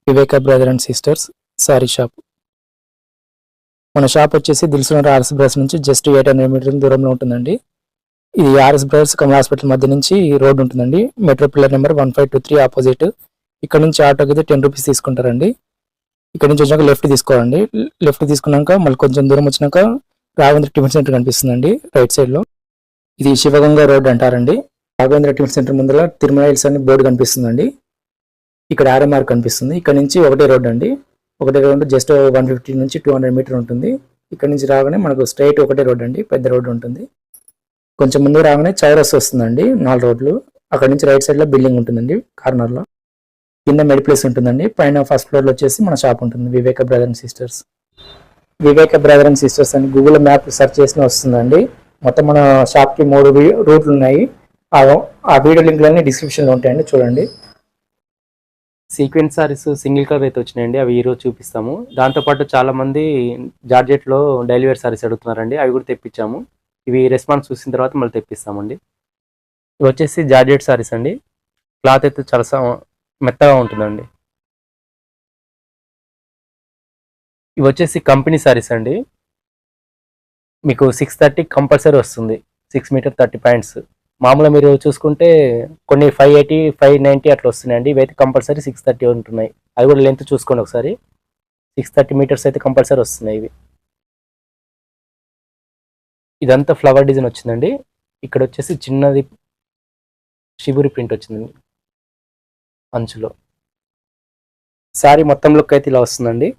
Viveka brother and sisters sari shop. మన shop వచ్చేసి Dilsukhnagar RS brothers నుంచి జస్ట్ 800 మీటర్ల దూరంలో ఉంటుందండి. ఇది ఆర్ఎస్ బ్రదర్స్ కమల్ హాస్పిటల్ మధ్య నుంచి రోడ్ ఉంటుందండి. Metro pillar number 1523 opposite. ఇక్కడ నుంచి ఆటోకి అయితే 10 రూపీస్ తీసుకుంటారండి. ఇక్కడ నుంచి వచ్చాక లెఫ్ట్ తీసుకోవాలండి. లెఫ్ట్ తీసుకున్నాక మళ్ళీ కొంచెం దూరం వచ్చినాక రాఘవేంద్ర టిఫిన్ సెంటర్ కనిపిస్తుందండి రైట్ సైడ్ లో. ఇది శివగంగా రోడ్ అంటారండి. రాఘవేంద్ర టిఫిన్ సెంటర్ ముందర తిరుమల హిల్స్ అని బోర్డు కనిపిస్తుందండి. ఇక్కడ ఆర్ఎంఆర్ కనిపిస్తుంది. ఇక్కడ నుంచి ఒకటే రోడ్ అండి. ఒకటే రోడ్ జస్ట్ 150 నుంచి 200 మీటర్ ఉంటుంది. ఇక్కడ నుంచి రాగానే మనకు స్ట్రైట్ ఒకటే రోడ్ అండి, పెద్ద రోడ్ ఉంటుంది. కొంచెం ముందు రాగానే చౌరస్ వస్తుందండి, 4 రోడ్లు. అక్కడ నుంచి రైట్ సైడ్ లో బిల్డింగ్ ఉంటుందండి కార్నర్ లో. కింద మెడ్ ప్లేస్ ఉంటుందండి. పైన ఫస్ట్ ఫ్లోర్ లో వచ్చేసి మన షాప్ ఉంటుంది, Viveka brother and sisters. Viveka brother and sisters అని గూగుల్ మ్యాప్ సెర్చ్ చేసిన వస్తుందండి. మొత్తం మన షాప్ కి 3 రూట్లు ఉన్నాయి. ఆ వీడియో లింక్లన్నీ డిస్క్రిప్షన్ లో ఉంటాయండి, చూడండి. సీక్వెన్స్ సారీస్ సింగిల్ కలర్ అయితే వచ్చినాయండి, అవి ఈరోజు చూపిస్తాము. దాంతోపాటు చాలామంది జార్జెట్లో డైలీ వేర్ సారీస్ అడుగుతున్నారండి, అవి కూడా తెప్పించాము. ఇవి రెస్పాన్స్ చూసిన తర్వాత మళ్ళీ తెప్పిస్తామండి. ఇవి వచ్చేసి జార్జెట్ సారీస్ అండి. క్లాత్ అయితే చాలా మెత్తగా ఉంటుందండి. ఇవి వచ్చేసి కంపెనీ సారీస్ అండి. మీకు 630 కంపల్సరీ వస్తుంది, 6 మీటర్ 30 పాయింట్స్. మామూలుగా మీరు చూసుకుంటే కొన్ని 580 590 అట్లా వస్తున్నాయండి. ఇవైతే కంపల్సరీ 630 ఉంటున్నాయి. అది కూడా లెంత్ చూసుకోండి ఒకసారి. 630 మీటర్స్ అయితే కంపల్సరీ వస్తున్నాయి ఇవి. ఇదంతా ఫ్లవర్ డిజైన్ వచ్చిందండి. ఇక్కడ వచ్చేసి చిన్నది షిబురి ప్రింట్ వచ్చిందండి అంచులో. శారీ మొత్తం లుక్ అయితే ఇలా వస్తుందండి.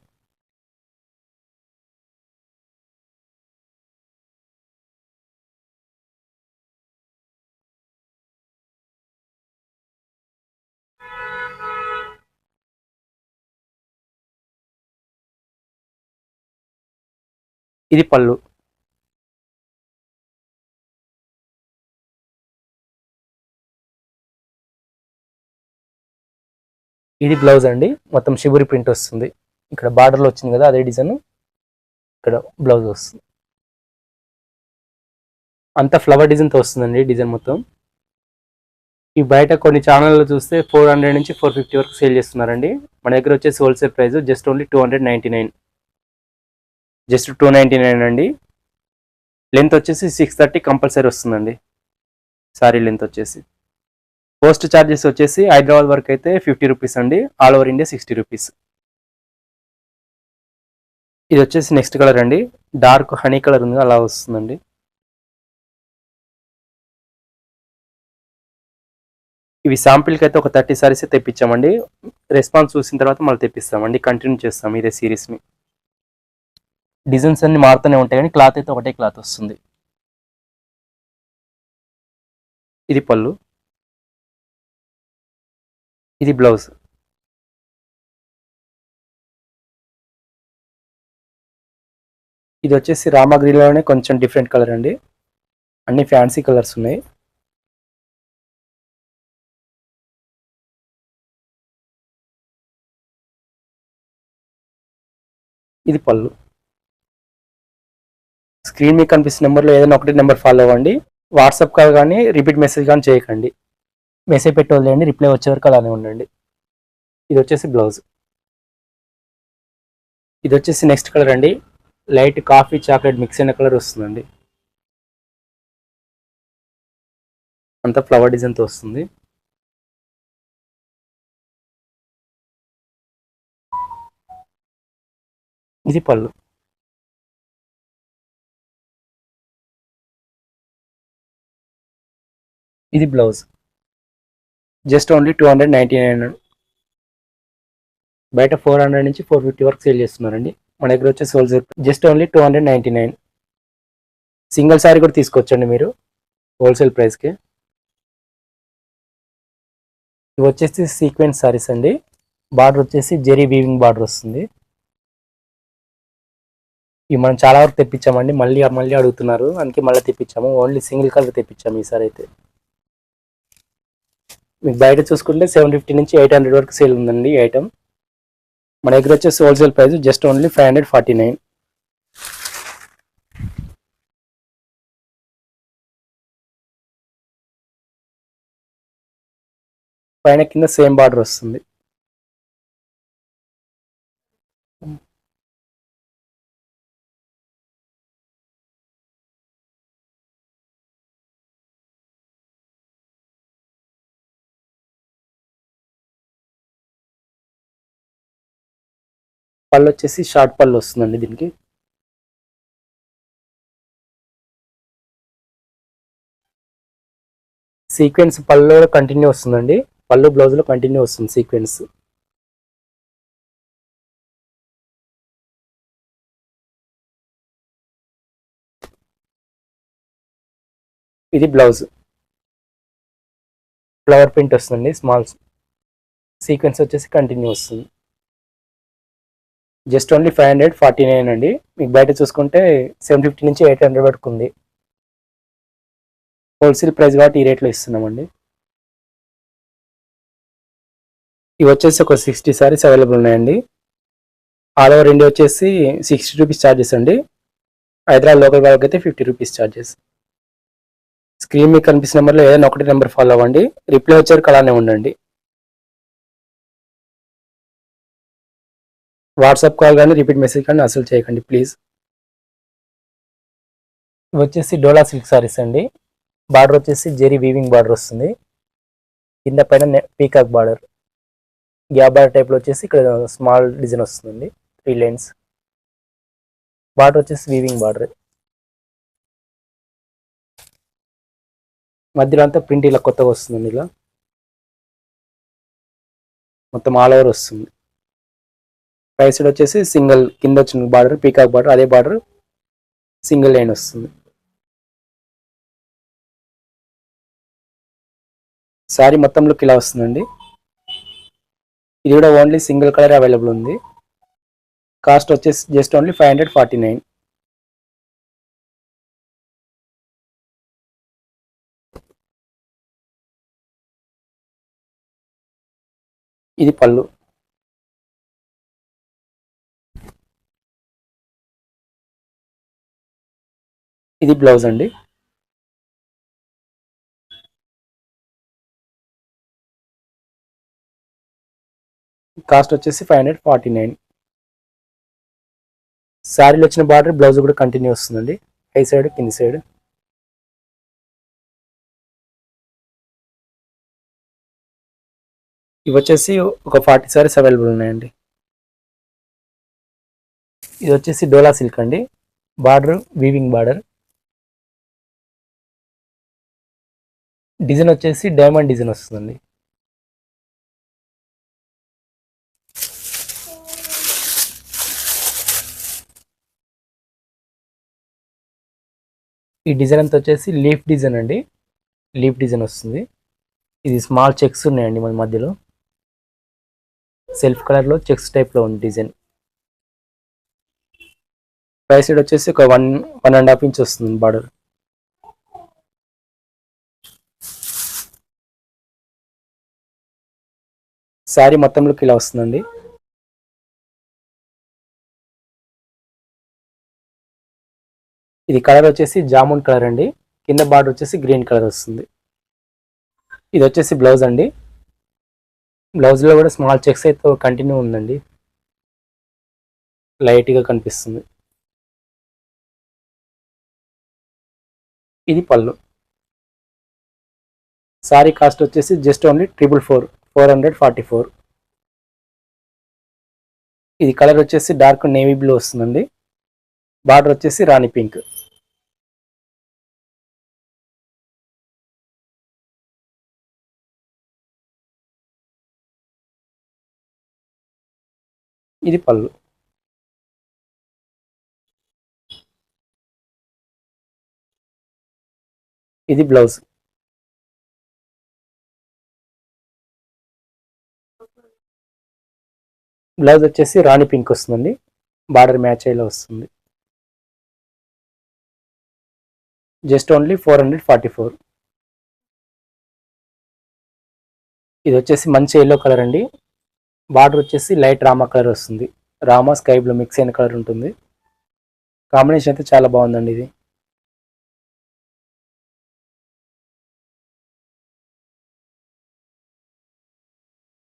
ఇది పళ్ళు. ఇది బ్లౌజ్ అండి. మొత్తం షిబురి ప్రింట్ వస్తుంది. ఇక్కడ బార్డర్లో వచ్చింది కదా అదే డిజైన్, ఇక్కడ బ్లౌజ్ వస్తుంది. అంతా ఫ్లవర్ డిజైన్తో వస్తుందండి డిజైన్ మొత్తం. ఈ బయట కొన్ని ఛానల్లో చూస్తే 400 నుంచి 450 వరకు సేల్ చేస్తున్నారండి. మన దగ్గర వచ్చేసి wholesale price just only 299, just 299 అండి. లెంత్ వచ్చేసి 630 కంపల్సరీ వస్తుందండి. సారీ లెంత్ వచ్చేసి. పోస్ట్ ఛార్జెస్ వచ్చేసి హైదరాబాద్ వరకు అయితే 50 రూపీస్ అండి, ఆల్ ఓవర్ ఇండియా 60 రూపీస్. ఇది వచ్చేసి నెక్స్ట్ కలర్ అండి, డార్క్ హనీ కలర్ ఉంది అలా వస్తుందండి. ఇవి శాంపిల్కి అయితే ఒక 30 సారీస్ తెప్పించామండి. రెస్పాన్స్ చూసిన తర్వాత మళ్ళీ తెప్పిస్తామండి, కంటిన్యూ చేస్తాం ఇదే సిరీస్ని. డిజైన్స్ అన్ని మారుతూనే ఉంటాయి కానీ క్లాత్ అయితే ఒకటే క్లాత్ వస్తుంది. ఇది పళ్ళు, ఇది బ్లౌజ్. ఇది వచ్చేసి రామగ్రీలోనే కొంచెం డిఫరెంట్ కలర్ అండి, అన్ని ఫ్యాన్సీ కలర్స్ ఉన్నాయి. ఇది పళ్ళు. స్క్రీన్ మీకు కనిపిస్తున్న నెంబర్లో ఏదైనా ఒకటి నెంబర్ ఫాలో అవ్వండి. వాట్సాప్ కాల్ కానీ రిపీట్ మెసేజ్ కానీ చేయకండి. మెసేజ్ పెట్టి వదిలేయండి, రిప్లై వచ్చే వరకు అలానే ఉండండి. ఇది వచ్చేసి బ్లౌజ్. ఇది వచ్చేసి నెక్స్ట్ కలర్ అండి, లైట్ కాఫీ చాక్లెట్ మిక్స్ అయిన కలర్ వస్తుందండి. అంతా ఫ్లవర్ డిజైన్తో వస్తుంది. ఇది పళ్ళు. ఇది బ్లౌజ్. Just only 299. బయట 400 నుంచి 450 వరకు సేల్ చేస్తున్నారండి. మన దగ్గర వచ్చేసి wholesale just only 299. Single sari కూడా తీసుకోవచ్చండి మీరు హోల్సేల్ ప్రైస్కి. ఇవి వచ్చేసి సీక్వెన్స్ శారీస్ అండి. బార్డర్ వచ్చేసి జెరీ వీవింగ్ బార్డర్ వస్తుంది. ఇవి మనం చాలా వరకు తెప్పించామండి, మళ్ళీ అడుగుతున్నారు అందుకే మళ్ళీ తెప్పించాము. ఓన్లీ సింగిల్ కలర్ తెప్పించాము ఈసారి అయితే. మీకు బయట చూసుకుంటే 750 నుంచి 800 వరకు సేల్ ఉందండి ఈ ఐటమ్. మన దగ్గర వచ్చేసి హోల్సేల్ ప్రైస్ జస్ట్ ఓన్లీ 549. పైన కింద సేమ్ బార్డర్ వస్తుంది. పళ్ళు వచ్చేసి షార్ట్ పళ్ళు వస్తుందండి దీనికి. సీక్వెన్స్ పళ్ళు కంటిన్యూ వస్తుందండి, పళ్ళు బ్లౌజ్ లో కంటిన్యూ వస్తుంది సీక్వెన్స్. ఇది బ్లౌజ్, ఫ్లవర్ ప్రింట్ వస్తుందండి, స్మాల్ సీక్వెన్స్ వచ్చేసి కంటిన్యూ వస్తుంది. జస్ట్ ఓన్లీ 549 అండి. మీకు బయట చూసుకుంటే 750 నుంచి 800 వరకు ఉంది. హోల్సేల్ ప్రైస్ కాబట్టి ఈ రేట్లో ఇస్తున్నామండి. ఇవి వచ్చేసి ఒక 60 సారీస్ అవైలబుల్ ఉన్నాయండి. ఆల్ ఓవర్ ఇండియా వచ్చేసి 60 రూపీస్ ఛార్జెస్ అండి. హైదరాబాద్ లోకల్ వాళ్ళకి అయితే 50 రూపీస్ ఛార్జెస్. స్క్రీన్ మీకు కనిపిస్తున్న నెంబర్లో ఏదైనా ఒకటి నెంబర్ ఫాలో అవ్వండి, రిప్లై వచ్చారు అలానే ఉండండి. వాట్సాప్ కాల్ కానీ రిపీట్ మెసేజ్ కానీ అసలు చేయకండి ప్లీజ్. ఇవి వచ్చేసి డోలా సిల్క్ సారీస్ అండి. బార్డర్ వచ్చేసి జెరీ వీవింగ్ బార్డర్ వస్తుంది, కింద పైన పీకాక్ బార్డర్, గ్యాప్ బార్డర్ టైప్లో వచ్చేసి ఇక్కడ స్మాల్ డిజైన్ వస్తుందండి, 3 లైన్స్. బార్డర్ వచ్చేసి వీవింగ్ బార్డర్, మధ్యలో అంతా ప్రింట్ ఇలా కొత్తగా వస్తుందండి. ఇలా మొత్తం ఆల్ ఓవర్ వస్తుంది. రైట్ సైడ్ వచ్చేసి సింగిల్ కింద వచ్చిన బార్డర్ పీకాక్ బార్డర్, అదే బార్డర్ సింగిల్ లైన్ వస్తుంది. శారీ మొత్తం లుక్ ఇలా వస్తుందండి. ఇది కూడా ఓన్లీ సింగిల్ కలర్ అవైలబుల్ ఉంది. కాస్ట్ వచ్చేసి జస్ట్ ఓన్లీ 549. ఇది పళ్ళు, ఇది బ్లౌజ్ అండి. కాస్ట్ వచ్చేసి 549. శారీలో వచ్చిన బార్డర్ బ్లౌజ్ కూడా కంటిన్యూ వస్తుందండి, పై సైడ్ కింది సైడ్. ఇవి వచ్చేసి ఒక 40 సారీస్ అవైలబుల్ ఉన్నాయండి. ఇది వచ్చేసి డోలా సిల్క్ అండి, బార్డర్ వీవింగ్ బార్డర్, డిజైన్ వచ్చేసి డైమండ్ డిజైన్ వస్తుందండి. ఈ డిజైన్ అంతా వచ్చేసి లీఫ్ డిజైన్ అండి, లీఫ్ డిజైన్ వస్తుంది. ఇది స్మాల్ చెక్స్ ఉన్నాయండి మన మధ్యలో, సెల్ఫ్ కలర్లో చెక్స్ టైప్లో ఉంది డిజైన్. పై సైడ్ వచ్చేసి ఒక 1.5 ఇంచ్ వస్తుంది బార్డర్. శారీ మొత్తంలోకి ఇలా వస్తుందండి. ఇది కలర్ వచ్చేసి జామున్ కలర్ అండి, కింద బార్డర్ వచ్చేసి గ్రీన్ కలర్ వస్తుంది. ఇది వచ్చేసి బ్లౌజ్ అండి, బ్లౌజ్లో కూడా స్మాల్ చెక్స్ అయితే కంటిన్యూ ఉందండి, లైట్గా కనిపిస్తుంది. ఇది పళ్ళు. శారీ కాస్ట్ వచ్చేసి జస్ట్ ఓన్లీ 444. ఇది కలర్ వచ్చేసి డార్క్ నేవీ బ్లూ వస్తుందండి, బార్డర్ వచ్చేసి రాణి పింక్. ఇది పళ్ళు. ఇది బ్లౌజ్. బ్లౌజ్ వచ్చేసి రాణి పింక్ వస్తుందండి, బార్డర్ మ్యాచ్ అయ్యేలా వస్తుంది. Just only 444. ఇది వచ్చేసి మంచి ఎల్లో కలర్ అండి, బార్డర్ వచ్చేసి లైట్ రామా కలర్ వస్తుంది, రామా స్కై బ్లూ మిక్స్ అయిన కలర్ ఉంటుంది. కాంబినేషన్ అయితే చాలా బాగుందండి ఇది.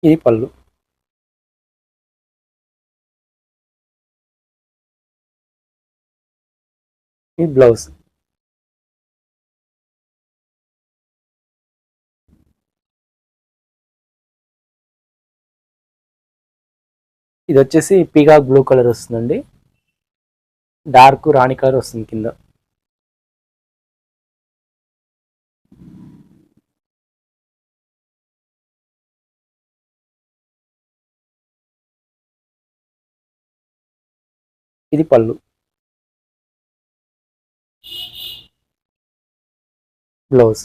ఇది పళ్ళు. ఇది బ్లౌజ్. ఇది వచ్చేసి పీకాక్ బ్లూ కలర్ వస్తుందండి, డార్క్ రాణి కలర్ వస్తుంది కింద. ఇది పళ్ళు, బ్లౌజ్.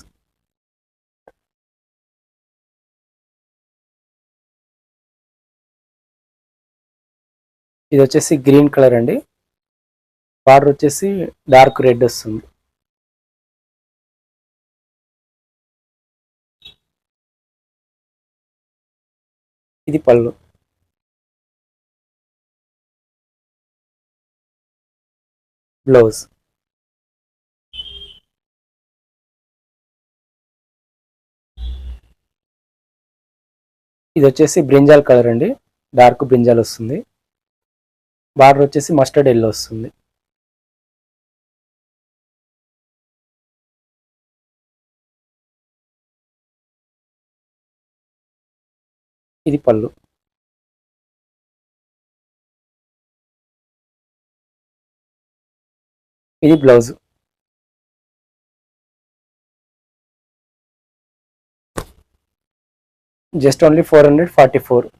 ఇది వచ్చేసి గ్రీన్ కలర్ అండి, బార్డర్ వచ్చేసి డార్క్ రెడ్ వస్తుంది. ఇది పళ్ళు, బ్లౌజ్. ఇది వచ్చేసి బ్రింజాల్ కలర్ అండి, డార్క్ బ్రింజాల్ వస్తుంది, బార్డర్ వచ్చేసి మస్టర్డ్ ఎల్లో వస్తుంది. ఇది పళ్ళు, ఇది బ్లౌజ్. Just only 444.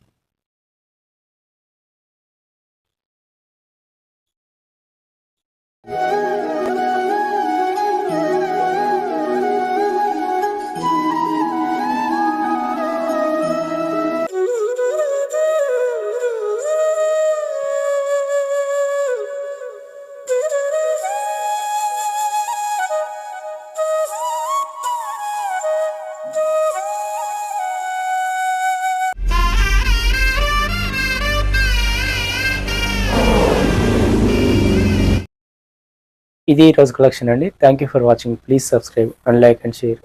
ఇది ఈరోజు కలెక్షన్ అండి. Thank you for watching. Please subscribe and like and share.